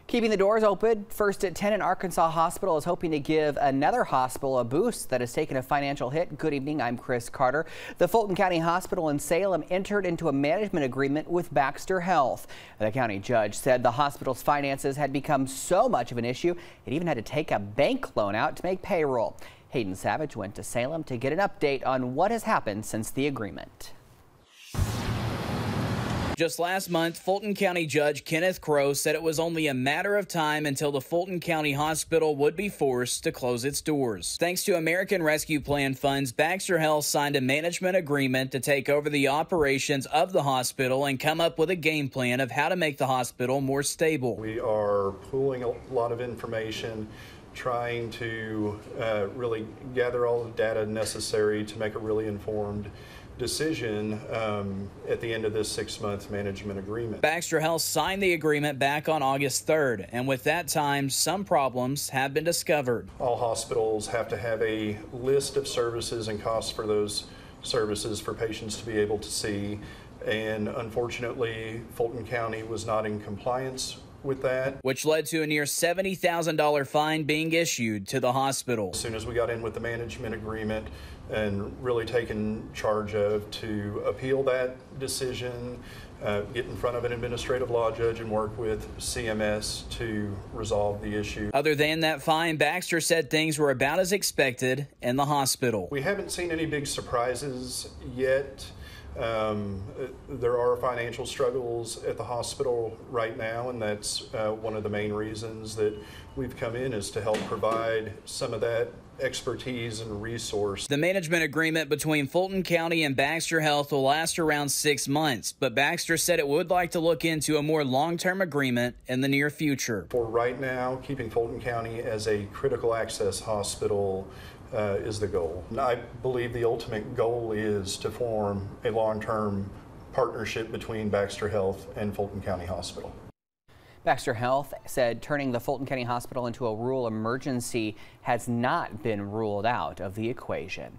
Keeping the doors open, First at 10 in Arkansas Hospital is hoping to give another hospital a boost that has taken a financial hit. Good evening, I'm Chris Carter. The Fulton County Hospital in Salem entered into a management agreement with Baxter Health. The county judge said the hospital's finances had become so much of an issue, it even had to take a bank loan out to make payroll. Hayden Savage went to Salem to get an update on what has happened since the agreement. Just last month, Fulton County Judge Kenneth Crowe said it was only a matter of time until the Fulton County Hospital would be forced to close its doors. Thanks to American Rescue Plan funds, Baxter Health signed a management agreement to take over the operations of the hospital and come up with a game plan of how to make the hospital more stable. We are pooling a lot of information, trying to really gather all the data necessary to make a really informed decision at the end of this 6-month management agreement. Baxter Health signed the agreement back on August 3rd, and with that time, some problems have been discovered. All hospitals have to have a list of services and costs for those services for patients to be able to see, and unfortunately, Fulton County was not in compliance with that, which led to a near $70,000 fine being issued to the hospital. As soon as we got in with the management agreement and really taken charge of to appeal that decision, get in front of an administrative law judge and work with CMS to resolve the issue. Other than that fine, Baxter said things were about as expected in the hospital. We haven't seen any big surprises yet. There are financial struggles at the hospital right now, and that's one of the main reasons that we've come in, is to help provide some of that expertise and resource. The management agreement between Fulton County and Baxter Health will last around 6 months, but Baxter said it would like to look into a more long-term agreement in the near future. For right now, keeping Fulton County as a critical access hospital is the goal. I believe the ultimate goal is to form a long-term partnership between Baxter Health and Fulton County Hospital. Baxter Health said turning the Fulton County Hospital into a rural emergency has not been ruled out of the equation.